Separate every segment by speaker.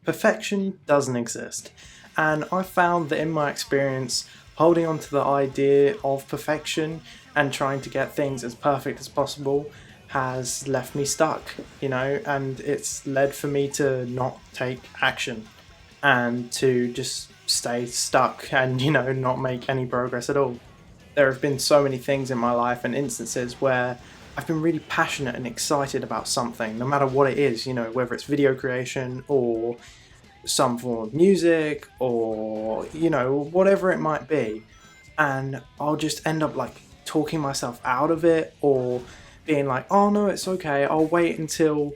Speaker 1: perfection doesn't exist. And I found that in my experience, holding on to the idea of perfection and trying to get things as perfect as possible has left me stuck, and it's led for me to not take action and to just stay stuck and, not make any progress at all. There have been so many things in my life and instances where I've been really passionate and excited about something, no matter what it is, whether it's video creation or some form of music or, whatever it might be. And I'll just end up like talking myself out of it or being like, oh no, it's okay, I'll wait until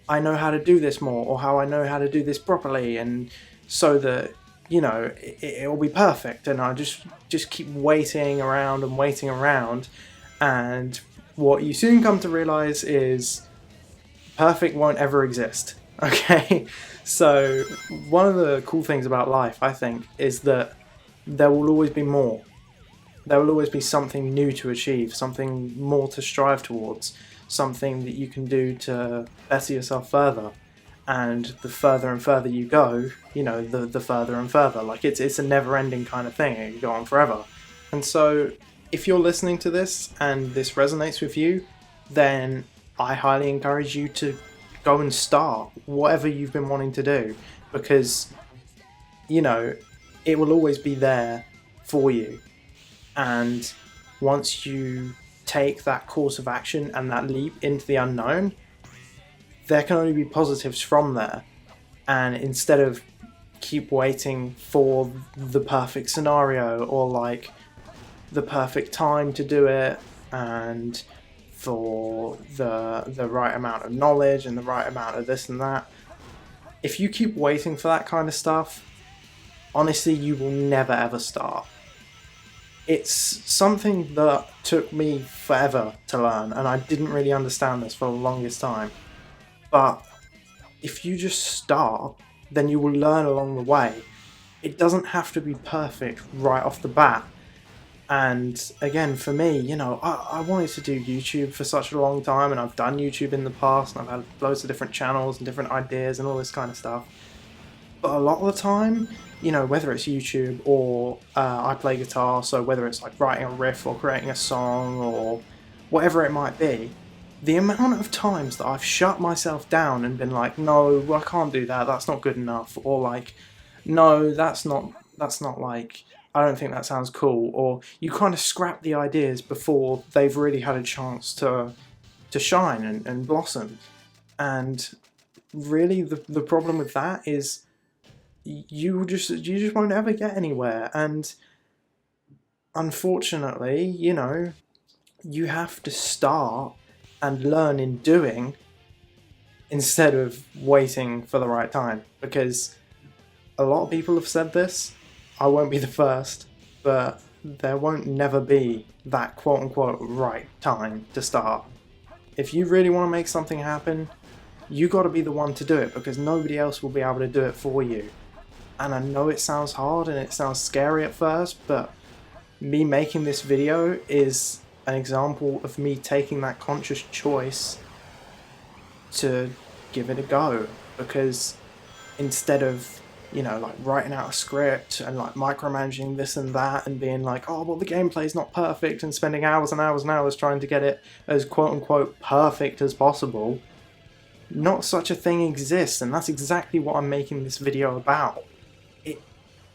Speaker 1: I know how to do this more or how I know how to do this properly, and so that it'll be perfect. And I just keep waiting around and waiting around, and what you soon come to realize is perfect won't ever exist. Okay, so one of the cool things about life, I think, is that there will always be more. There will always be something new to achieve, something more to strive towards, something that you can do to better yourself further. And the further and further you go, the further and further. Like it's a never-ending kind of thing. It can go on forever. And so if you're listening to this and this resonates with you, then I highly encourage you to go and start whatever you've been wanting to do, because, it will always be there for you. And once you take that course of action and that leap into the unknown, there can only be positives from there. And instead of keep waiting for the perfect scenario or like the perfect time to do it and for the right amount of knowledge and the right amount of this and that, if you keep waiting for that kind of stuff, honestly, you will never ever start. It's something that took me forever to learn, and I didn't really understand this for the longest time. But if you just start, then you will learn along the way. It doesn't have to be perfect right off the bat. And again, for me, I wanted to do YouTube for such a long time, and I've done YouTube in the past, and I've had loads of different channels and different ideas and all this kind of stuff. But a lot of the time, whether it's YouTube or I play guitar, so whether it's like writing a riff or creating a song or whatever it might be, the amount of times that I've shut myself down and been like, no, I can't do that, that's not good enough, or like, no, that's not like, I don't think that sounds cool, or you kind of scrap the ideas before they've really had a chance to shine and blossom. And really the problem with that is you just won't ever get anywhere. And unfortunately, you have to start and learn in doing instead of waiting for the right time, because a lot of people have said this. I won't be the first, but there won't never be that quote-unquote right time to start. If you really want to make something happen, you got to be the one to do it, because nobody else will be able to do it for you. And I know it sounds hard and it sounds scary at first, but me making this video is an example of me taking that conscious choice to give it a go. Because instead of, like writing out a script and like micromanaging this and that and being like, oh, well, the gameplay's not perfect, and spending hours and hours and hours trying to get it as quote-unquote perfect as possible, not such a thing exists. And that's exactly what I'm making this video about.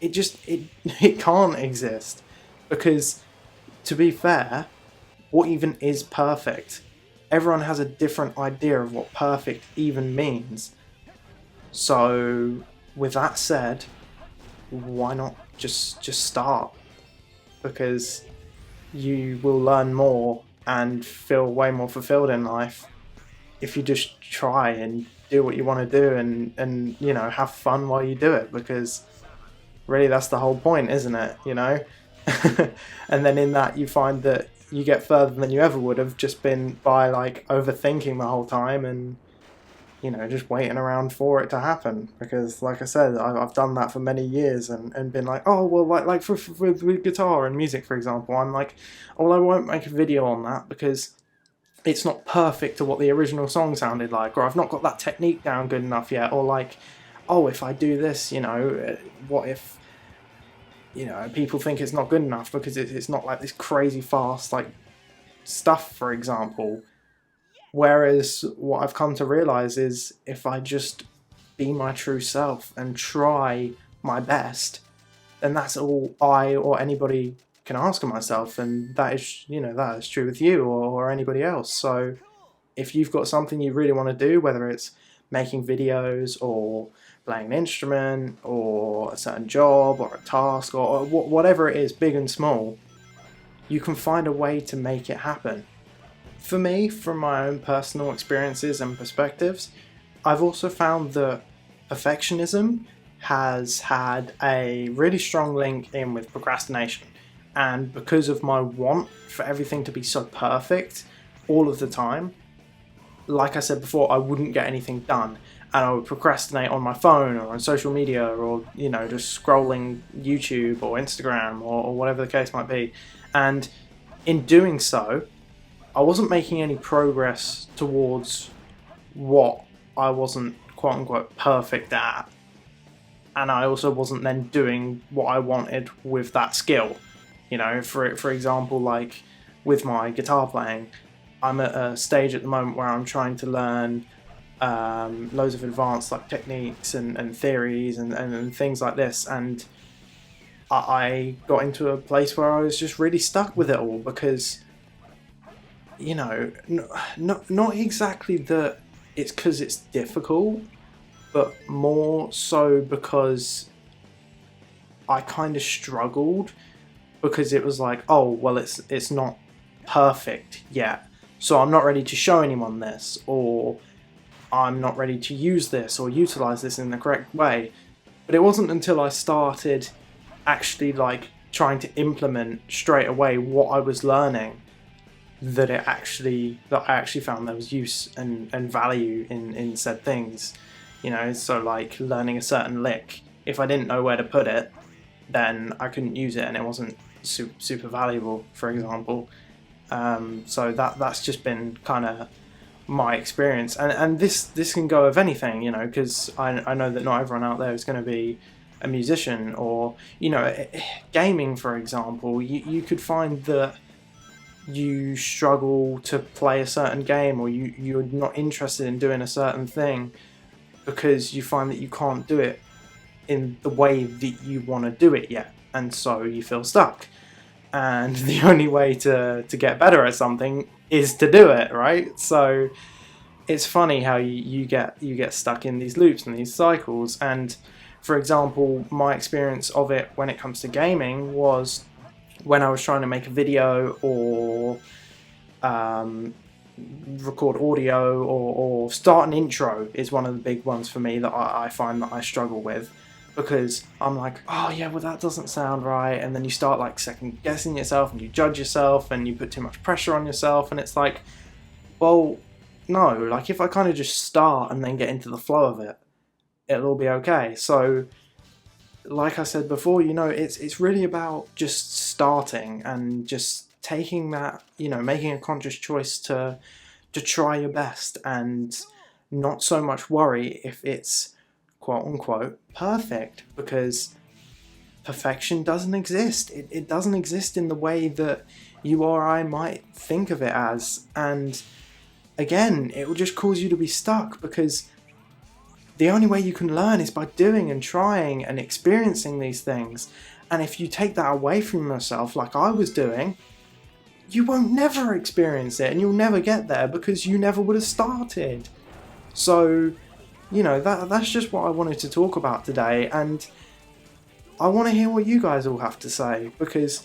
Speaker 1: It can't exist, because to be fair, what even is perfect? Everyone has a different idea of what perfect even means. So with that said, why not just start? Because you will learn more and feel way more fulfilled in life if you just try and do what you want to do and have fun while you do it, because really that's the whole point, isn't it? And then in that you find that you get further than you ever would have just been by like overthinking the whole time and just waiting around for it to happen. Because like I said, I've done that for many years and been like, oh well, like with guitar and music, for example, I'm like, oh well, I won't make a video on that because it's not perfect to what the original song sounded like, or I've not got that technique down good enough yet, or like oh, if I do this, what if, people think it's not good enough because it's not like this crazy fast, like, stuff, for example. Whereas what I've come to realize is if I just be my true self and try my best, then that's all I or anybody can ask of myself, and that is, that is true with you or anybody else. So if you've got something you really want to do, whether it's making videos or playing an instrument or a certain job or a task or whatever it is, big and small, you can find a way to make it happen. For me, from my own personal experiences and perspectives, I've also found that perfectionism has had a really strong link in with procrastination. And because of my want for everything to be so perfect all of the time, like I said before, I wouldn't get anything done. And I would procrastinate on my phone or on social media or, just scrolling YouTube or Instagram or whatever the case might be. And in doing so, I wasn't making any progress towards what I wasn't quote unquote perfect at. And I also wasn't then doing what I wanted with that skill. For example, like with my guitar playing, I'm at a stage at the moment where I'm trying to learn loads of advanced like techniques and theories and things like this, and I got into a place where I was just really stuck with it all because, not exactly that it's because it's difficult, but more so because I kind of struggled because it was like, oh, well, it's not perfect yet, so I'm not ready to show anyone this, or I'm not ready to use this or utilize this in the correct way. But it wasn't until I started actually like trying to implement straight away what I was learning that I actually found there was use and value in said things. So like learning a certain lick, if I didn't know where to put it, then I couldn't use it and it wasn't super valuable, for example. So that's just been kind of my experience, and this can go of anything, because I know that not everyone out there is going to be a musician, or gaming, for example. You could find that you struggle to play a certain game, or you're not interested in doing a certain thing because you find that you can't do it in the way that you want to do it yet, and so you feel stuck. And the only way to get better at something is to do it, right? So it's funny how you get stuck in these loops and these cycles. And for example, my experience of it when it comes to gaming was when I was trying to make a video or record audio or start an intro is one of the big ones for me that I find that I struggle with, because I'm like, oh yeah, well that doesn't sound right, and then you start like second guessing yourself and you judge yourself and you put too much pressure on yourself, and it's like, well, no, like if I kind of just start and then get into the flow of it, it'll all be okay. So like I said before, it's really about just starting and just taking that, making a conscious choice to try your best and not so much worry if it's quote unquote perfect, because perfection doesn't exist. It doesn't exist in the way that you or I might think of it as, and again, it will just cause you to be stuck, because the only way you can learn is by doing and trying and experiencing these things. And if you take that away from yourself, like I was doing, you won't never experience it and you'll never get there because you never would have started. So, that's just what I wanted to talk about today, and I want to hear what you guys all have to say, because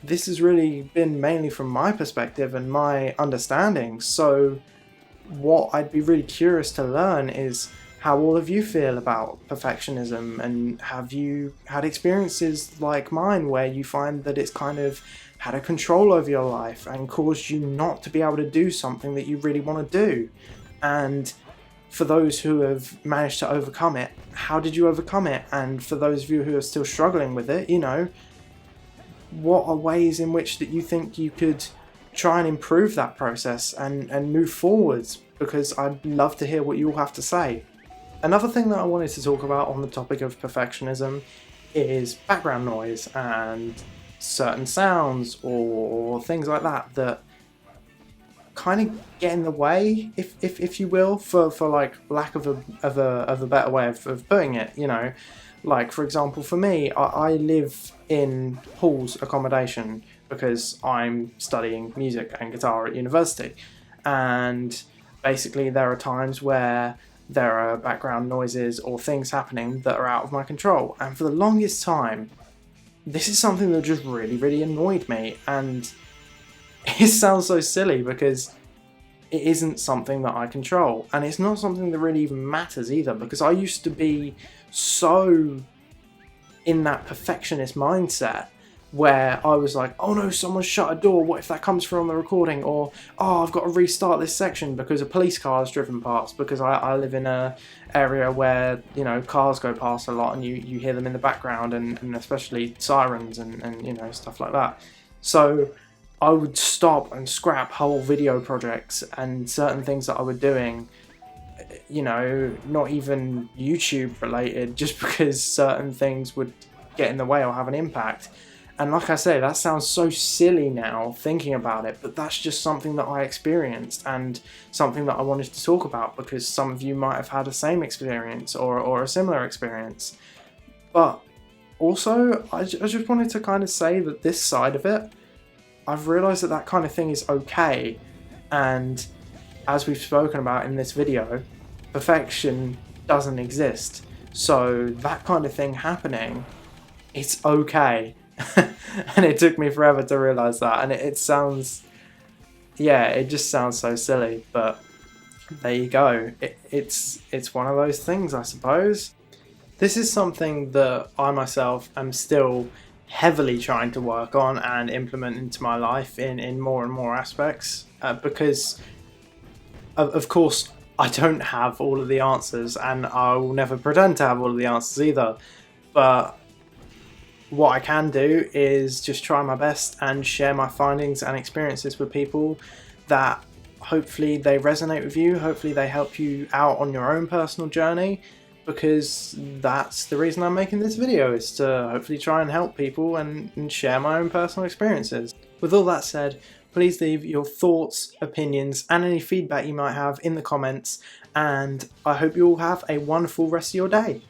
Speaker 1: this has really been mainly from my perspective and my understanding. So what I'd be really curious to learn is how all of you feel about perfectionism, and have you had experiences like mine where you find that it's kind of had a control over your life and caused you not to be able to do something that you really want to do? And for those who have managed to overcome it, how did you overcome it? And for those of you who are still struggling with it, what are ways in which that you think you could try and improve that process and move forwards? Because I'd love to hear what you all have to say. Another thing that I wanted to talk about on the topic of perfectionism is background noise and certain sounds or things like that that kind of get in the way, if you will, for like lack of a better way of putting it. You know, like for example, for me, I live in halls accommodation because I'm studying music and guitar at university, and basically there are times where there are background noises or things happening that are out of my control, and for the longest time, this is something that just really annoyed me, and it sounds so silly because it isn't something that I control, and it's not something that really even matters either, because I used to be so in that perfectionist mindset where I was like, oh no, someone shut a door, what if that comes through on the recording? Or, oh, I've got to restart this section because a police car has driven past, because I live in a area where, you know, cars go past a lot and you hear them in the background, and especially sirens and you know, stuff like that. So I would stop and scrap whole video projects and certain things that I was doing, you know, not even YouTube related, just because certain things would get in the way or have an impact. And like I say, that sounds so silly now thinking about it, but that's just something that I experienced and something that I wanted to talk about, because some of you might have had the same experience or a similar experience. But also, I just wanted to kind of say that this side of it, I've realised that that kind of thing is okay. And as we've spoken about in this video, perfection doesn't exist. So that kind of thing happening, it's okay. And it took me forever to realise that, and it sounds, yeah, it just sounds so silly, but there you go. It's one of those things, I suppose. This is something that I myself am still heavily trying to work on and implement into my life in more and more aspects, because of course I don't have all of the answers, and I will never pretend to have all of the answers either, but what I can do is just try my best and share my findings and experiences with people that hopefully they resonate with you, hopefully they help you out on your own personal journey, because that's the reason I'm making this video, is to hopefully try and help people and share my own personal experiences. With all that said, please leave your thoughts, opinions and any feedback you might have in the comments, and I hope you all have a wonderful rest of your day.